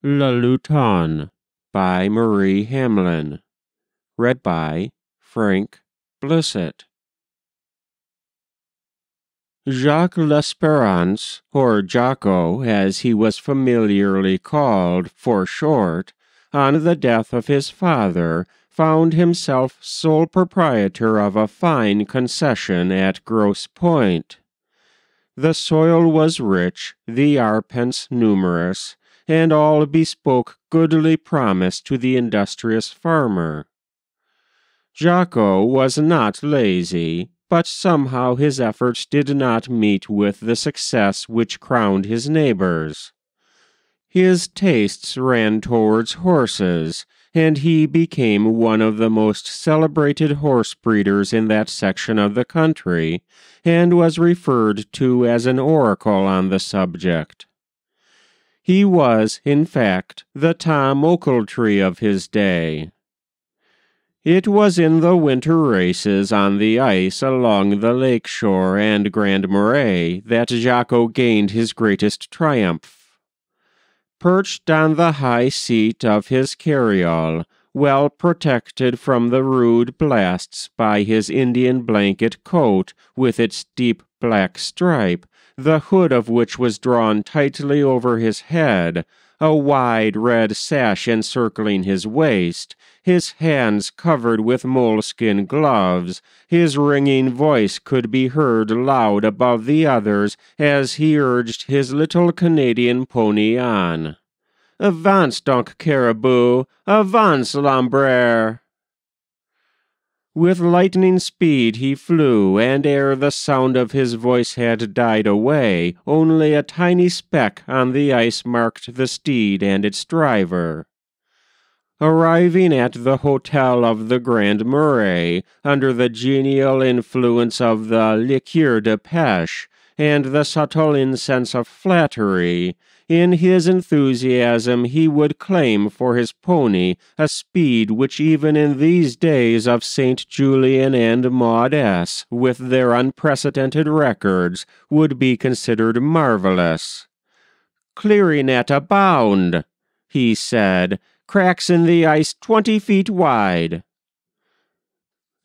Lutin by Marie Hamiln. Read by Frank Blissett. Jacques L'Espérance, or Jocko as he was familiarly called for short, on the death of his father, found himself sole proprietor of a fine concession at Grosse Pointe. The soil was rich, the arpents numerous, and all bespoke goodly promise to the industrious farmer. Jocko was not lazy, but somehow his efforts did not meet with the success which crowned his neighbors. His tastes ran towards horses, and he became one of the most celebrated horse breeders in that section of the country, and was referred to as an oracle on the subject. He was, in fact, the Tom Ochiltree of his day. It was in the winter races on the ice along the lake shore and Grand Marais that Jocko gained his greatest triumph. Perched on the high seat of his carryall, well protected from the rude blasts by his Indian blanket coat with its deep black stripe, the hood of which was drawn tightly over his head, a wide red sash encircling his waist, his hands covered with moleskin gloves, his ringing voice could be heard loud above the others as he urged his little Canadian pony on. "Avance donc, caribou! Avance, Lambrère!" With lightning speed he flew, and ere the sound of his voice had died away, only a tiny speck on the ice marked the steed and its driver. Arriving at the hotel of the Grand Marais, under the genial influence of the liqueur de pêche and the subtle incense of flattery, in his enthusiasm he would claim for his pony a speed which even in these days of St. Julien and Maud S., with their unprecedented records, would be considered marvelous. "Clearing at a bound," he said, "cracks in the ice 20 feet wide."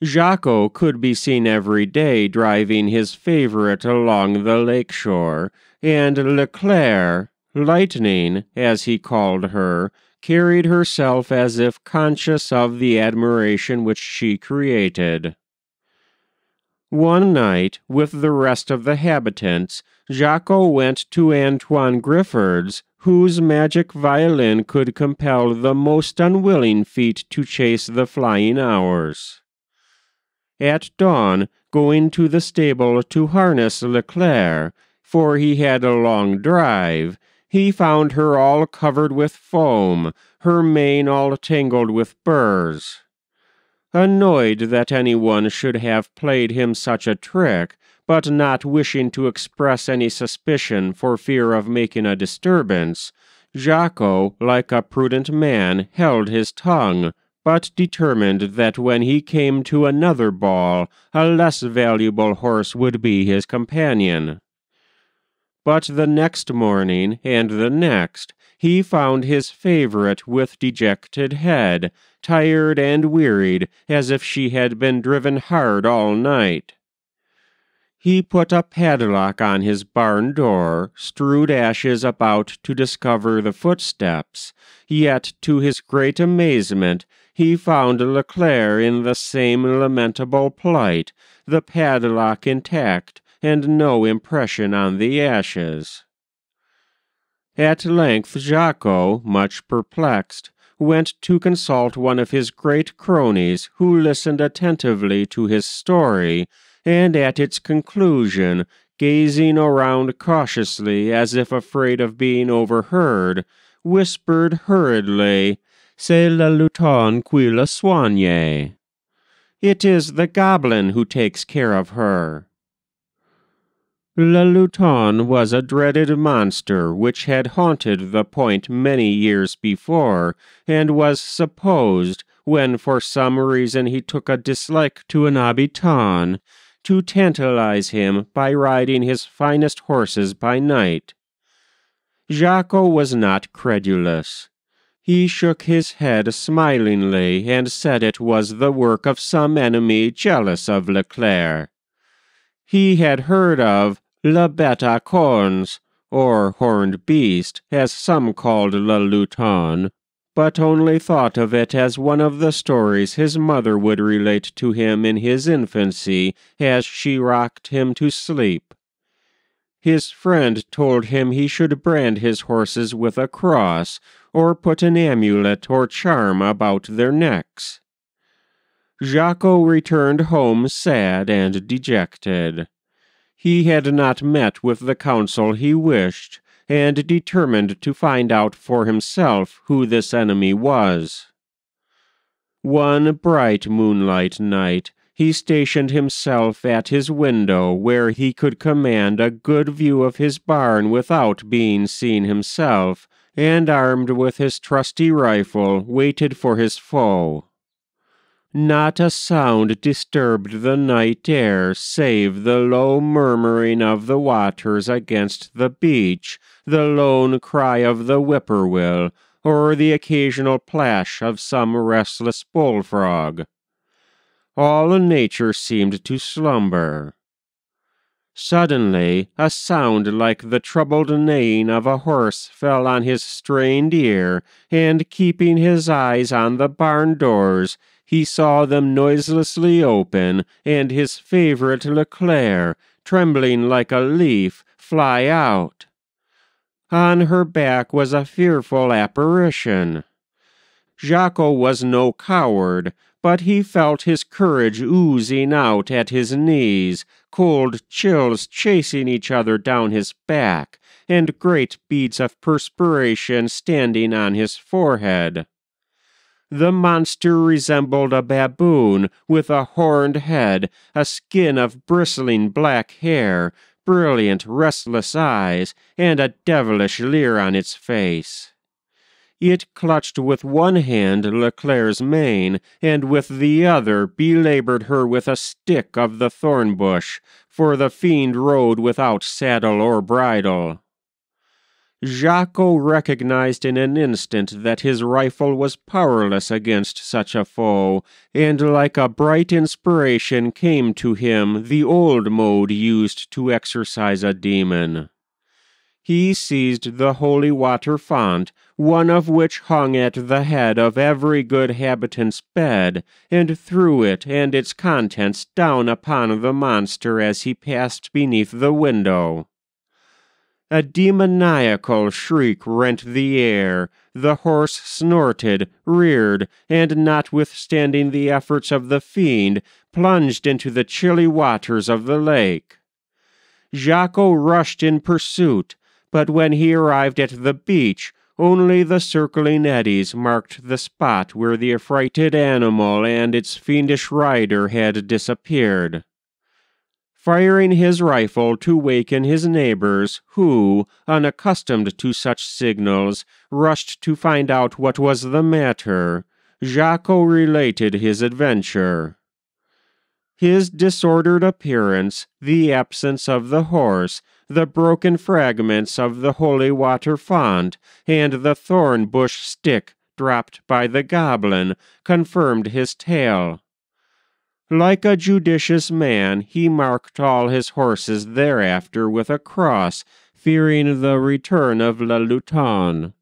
Jocko could be seen every day driving his favorite along the lake shore, and Leclerc, Lightning, as he called her, carried herself as if conscious of the admiration which she created. One night, with the rest of the habitants, Jocko went to Antoine Griffard's, whose magic violin could compel the most unwilling feet to chase the flying hours. At dawn, going to the stable to harness Leclerc, for he had a long drive, he found her all covered with foam, her mane all tangled with burrs. Annoyed that anyone should have played him such a trick, but not wishing to express any suspicion for fear of making a disturbance, Jocko, like a prudent man, held his tongue, but determined that when he came to another ball, a less valuable horse would be his companion. But the next morning, and the next, he found his favorite with dejected head, tired and wearied, as if she had been driven hard all night. He put a padlock on his barn door, strewed ashes about to discover the footsteps, yet to his great amazement he found Leclerc in the same lamentable plight, the padlock intact, and no impression on the ashes. At length Jocko, much perplexed, went to consult one of his great cronies, who listened attentively to his story, and at its conclusion, gazing around cautiously as if afraid of being overheard, whispered hurriedly, "C'est le Lutin qui la soigne." "It is the goblin who takes care of her." Le Lutin was a dreaded monster which had haunted the point many years before, and was supposed, when for some reason he took a dislike to an habitant, to tantalize him by riding his finest horses by night. Jacques was not credulous. He shook his head smilingly and said it was the work of some enemy jealous of Leclerc. He had heard of la bête à cornes, or horned beast, as some called le Lutin, but only thought of it as one of the stories his mother would relate to him in his infancy as she rocked him to sleep. His friend told him he should brand his horses with a cross, or put an amulet or charm about their necks. Jacques returned home sad and dejected. He had not met with the counsel he wished, and determined to find out for himself who this enemy was. One bright moonlight night, he stationed himself at his window where he could command a good view of his barn without being seen himself, and armed with his trusty rifle, waited for his foe. Not a sound disturbed the night air save the low murmuring of the waters against the beach, the lone cry of the whippoorwill, or the occasional plash of some restless bullfrog. All nature seemed to slumber. Suddenly, a sound like the troubled neighing of a horse fell on his strained ear, and keeping his eyes on the barn doors, he saw them noiselessly open, and his favorite Leclerc, trembling like a leaf, fly out. On her back was a fearful apparition. Jacques was no coward, but he felt his courage oozing out at his knees, cold chills chasing each other down his back, and great beads of perspiration standing on his forehead. The monster resembled a baboon with a horned head, a skin of bristling black hair, brilliant, restless eyes, and a devilish leer on its face. It clutched with one hand Leclerc's mane, and with the other belabored her with a stick of the thorn bush, for the fiend rode without saddle or bridle. Jacques recognized in an instant that his rifle was powerless against such a foe, and like a bright inspiration came to him the old mode used to exorcise a demon. He seized the holy water font, one of which hung at the head of every good habitant's bed, and threw it and its contents down upon the monster as he passed beneath the window. A demoniacal shriek rent the air, the horse snorted, reared, and notwithstanding the efforts of the fiend, plunged into the chilly waters of the lake. Jacques rushed in pursuit, but when he arrived at the beach, only the circling eddies marked the spot where the affrighted animal and its fiendish rider had disappeared. Firing his rifle to waken his neighbors, who, unaccustomed to such signals, rushed to find out what was the matter, Jacques related his adventure. His disordered appearance, the absence of the horse, the broken fragments of the holy water font, and the thorn bush stick dropped by the goblin, confirmed his tale. Like a judicious man, he marked all his horses thereafter with a cross, fearing the return of le Lutin.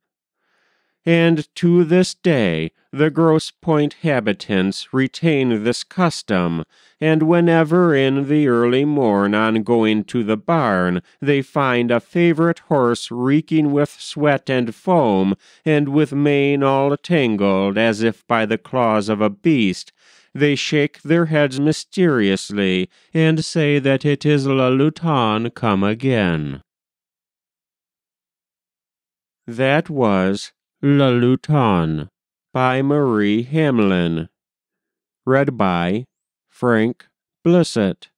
And to this day, the Grosse Pointe habitants retain this custom, and whenever in the early morn on going to the barn they find a favorite horse reeking with sweat and foam, and with mane all tangled as if by the claws of a beast, they shake their heads mysteriously, and say that it is le Lutin come again. That was Le Lutin by Marie Hamiln. Read by Frank Blissett.